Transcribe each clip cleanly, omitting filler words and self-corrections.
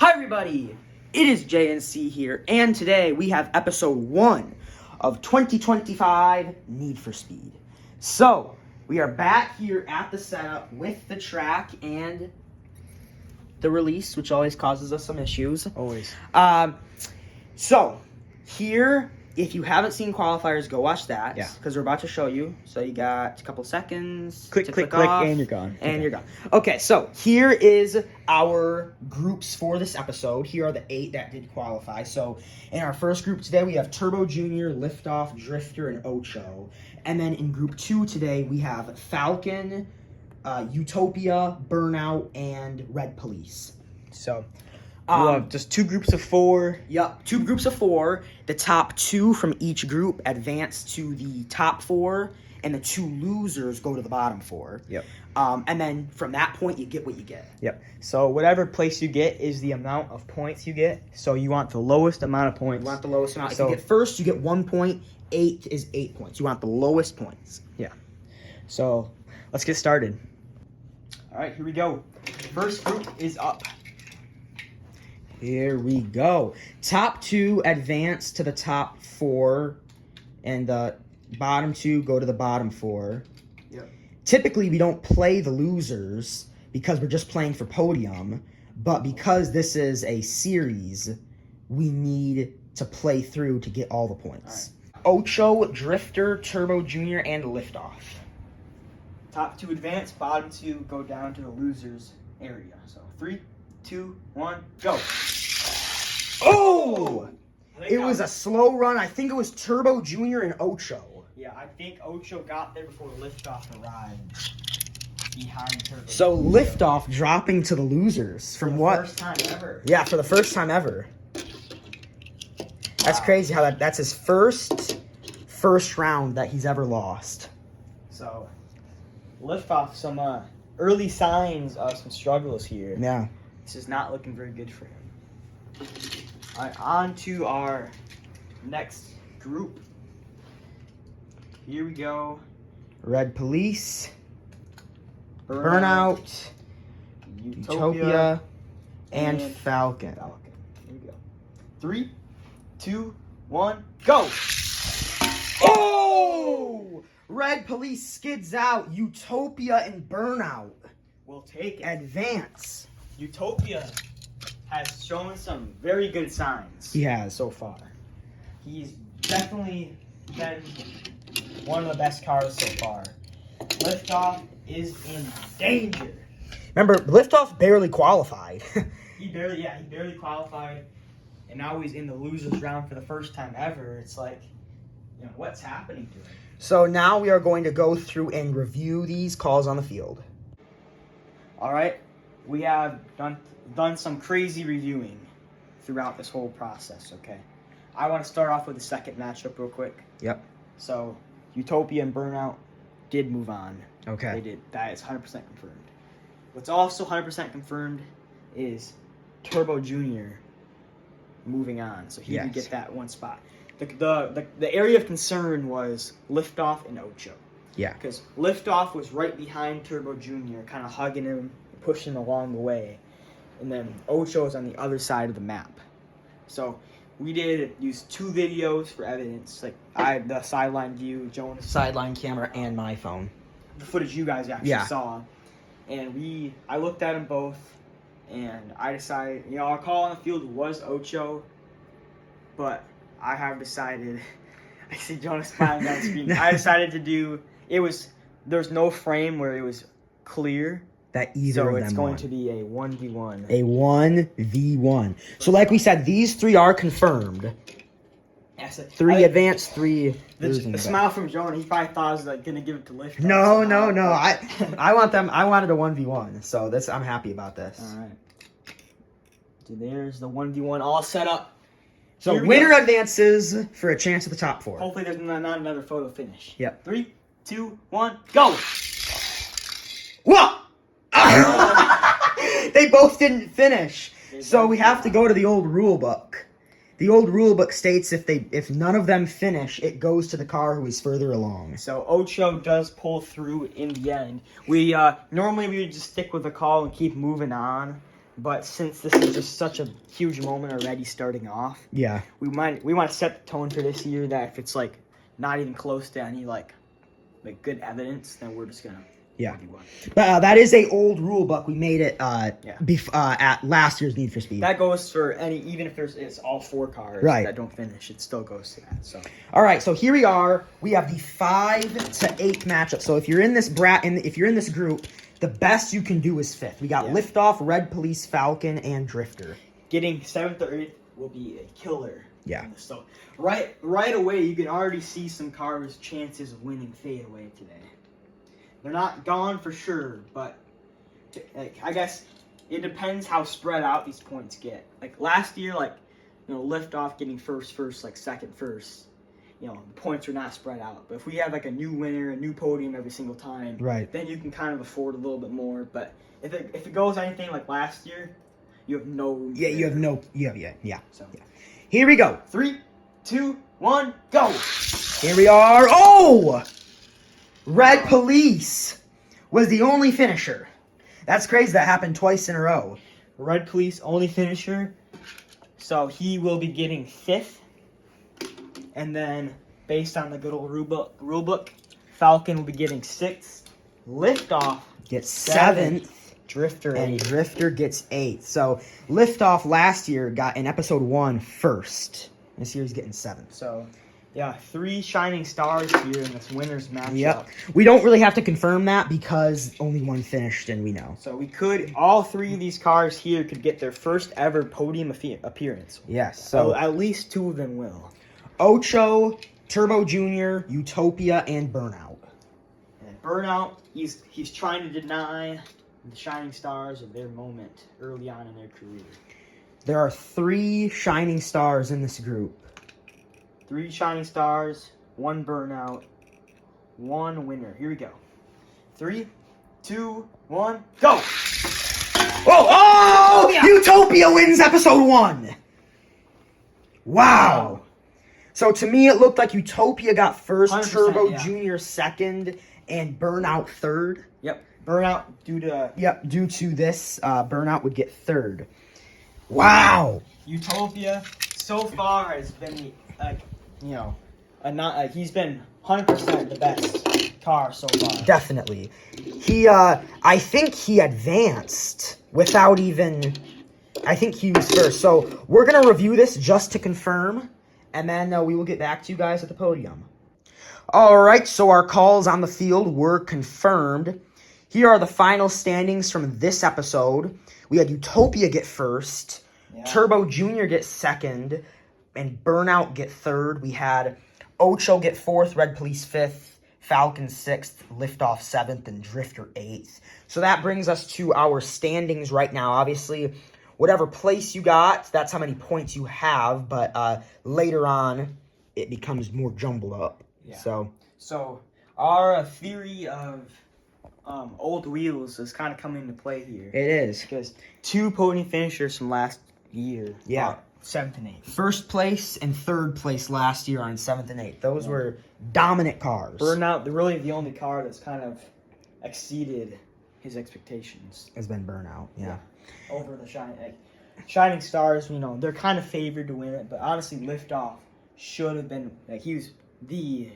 Hi everybody, it is JNC here, and today we have episode 1 of 2025 Need for Speed. So, we are back here at the setup with the track and the release, which always causes us some issues. Always. So, here, if you haven't seen qualifiers, go watch that. Yeah. Because we're about to show you. So you got a couple seconds. Click, to click, off, and you're gone. And you're gone. Okay, so here is our groups for this episode. Here are the 8 that did qualify. So in our first group today, we have Turbo Junior, Liftoff, Drifter, and Ocho. And then in group 2 today, we have Falcon, Utopia, Burnout, and Red Police. So, we'll have just 2 groups of 4. Yep, 2 groups of 4. The top 2 from each group advance to the top 4, and the 2 losers go to the bottom 4. Yep. And then from that point, you get what you get. Yep. So, whatever place you get is the amount of points you get. So, you want the lowest amount of points. You want the lowest amount. So, if you get first, you get 1 point. 8 is 8 points. You want the lowest points. Yeah. So, let's get started. All right, here we go. First group is up. Here we go. Top 2 advance to the top 4, and the bottom 2 go to the bottom 4. Yep. Typically, we don't play the losers because we're just playing for podium, but because this is a series, we need to play through to get all the points. All right. Ocho, Drifter, Turbo Junior, and Liftoff. Top 2 advance, bottom 2 go down to the losers area. So 3, 2, 1, go. Oh! It was a slow run. I think it was Turbo Junior and Ocho. Yeah, I think Ocho got there before Liftoff arrived behind Turbo. So Liftoff dropping to the losers from what? First time ever. Yeah, for the first time ever. That's crazy how that's his first round that he's ever lost. So Liftoff, some early signs of some struggles here. Yeah. This is not looking very good for him. All right, on to our next group. Here we go. Red Police, Burnout, Utopia, and Falcon. Here we go. 3, 2, 1, go! Oh! Red Police skids out. Utopia and Burnout We'll take it. advance. Utopia has shown some very good signs He has. so far. He's definitely been one of the best cars so far. Liftoff is in danger. Remember, Liftoff barely qualified. He barely qualified, and now he's in the losers round for the first time ever. It's like, what's happening to him? So now we are going to go through and review these calls on the field. All right, we have done some crazy reviewing throughout this whole process, okay? I want to start off with the second matchup real quick. Yep. So, Utopia and Burnout did move on. Okay. They did. That is 100% confirmed. What's also 100% confirmed is Turbo Junior moving on, so he would get that one spot. The area of concern was Liftoff and Ocho. Yeah. Because Liftoff was right behind Turbo Junior, kind of hugging him, pushing him along the way. And then Ocho is on the other side of the map. So we did use 2 videos for evidence. Like I had the sideline view, Jonas Sideline camera and my phone. the footage you guys actually saw. And I looked at them both, and I decided, our call on the field was Ocho, but I have decided, I see Jonas smiling down the screen, I decided to do, there's no frame where it was clear, That either of them so it's going won. to be a 1v1. A 1v1. So like we said, these 3 are confirmed. Yes, 3 advance, 3 losing. The smile from Jonah, he probably thought I was like gonna give it to Lift. No. I wanted a 1v1. So I'm happy about this. All right. So there's the 1v1 all set up. So Here we winner go. advances for a chance at the top 4. Hopefully there's not another photo finish. Yep. 3, 2, 1, go! Whoa! They both didn't finish. So we have to go to the old rule book. The old rule book states if none of them finish, it goes to the car who is further along. So Ocho does pull through in the end. We normally we would just stick with the call and keep moving on, But since this is just such a huge moment already starting off, Yeah. we want to set the tone for this year that if it's like not even close to any like good evidence, then we're just gonna Yeah. 1v1. But that is a old rule book. We made it Yeah. at last year's Need for Speed. That goes for even if it's all 4 cars Right. that don't finish, it still goes to that. So All right, so here we are. We have the 5 to 8 matchup. So if you're in this if you're in this group, the best you can do is 5th. We got Liftoff, Red Police, Falcon, and Drifter. getting 7th or 8th will be a killer. Yeah. So right away, you can already see some cars' chances of winning fade away today. They're not gone for sure, but I guess it depends how spread out these points get. Like last year, Liftoff getting first, like second, first. The points are not spread out. But if we have like a new winner, a new podium every single time, Right. then you can kind of afford a little bit more. But if it goes anything like last year, you have no room. Yeah, you have no. Yeah. So Here we go. 3, 2, 1, go! Here we are. Oh! Red Police was the only finisher. That's crazy. That happened twice in a row. Red Police only finisher. So he will be getting 5th. And then, based on the good old rule book, Falcon will be getting 6th. Liftoff Gets 7th. Drifter And 8th. Drifter gets 8th. So Liftoff last year got in episode 1 first. This year he's getting 7th. So, yeah, 3 shining stars here in this winner's matchup. Yep. We don't really have to confirm that because only one finished and we know. So all 3 of these cars here could get their first ever podium appearance. Yes. So So at least 2 of them will. Ocho, Turbo Jr., Utopia, and Burnout. And Burnout, he's trying to deny the shining stars of their moment early on in their career. There are 3 shining stars in this group. 3 shining stars, 1 burnout, 1 winner. Here we go. 3, 2, 1, go! Oh! Utopia wins episode 1! Wow! So to me, it looked like Utopia got first, 100%, Turbo yeah. Jr. second, and Burnout third. Yep. Burnout due to Yep, due to this, Burnout would get third. Wow! Utopia so far has been he's been 100% the best car so far. Definitely. I think he advanced without even... I think he was first. So we're going to review this just to confirm, and then we will get back to you guys at the podium. All right, so our calls on the field were confirmed. Here are the final standings from this episode. We had Utopia get first, Turbo Jr. get second, and Burnout get third. We had Ocho get 4th, Red Police 5th, Falcon 6th, Liftoff 7th, and Drifter 8th. So that brings us to our standings right now. Obviously, whatever place you got, that's how many points you have, but later on, it becomes more jumbled up. Yeah. So our theory of old wheels is kind of coming into play here. it is. Because 2 podium finishers from last year. Yeah. 7th and 8th. First place and third place last year on 7th and 8th. Those were dominant cars. Burnout, really the only car that's kind of exceeded his expectations. Has been Burnout, yeah. Over the Shining Stars, they're kind of favored to win it, but honestly, Liftoff should have been, he was the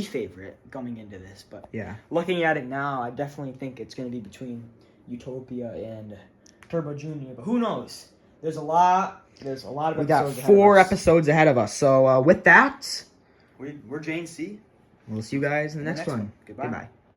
favorite going into this, but Yeah. looking at it now, I definitely think it's going to be between Utopia and Turbo Jr., but who knows? There's a lot of episodes We got ahead 4 of us. episodes ahead of us. So with that, We're Jane C. we'll see you guys in the next one. Goodbye. Goodbye.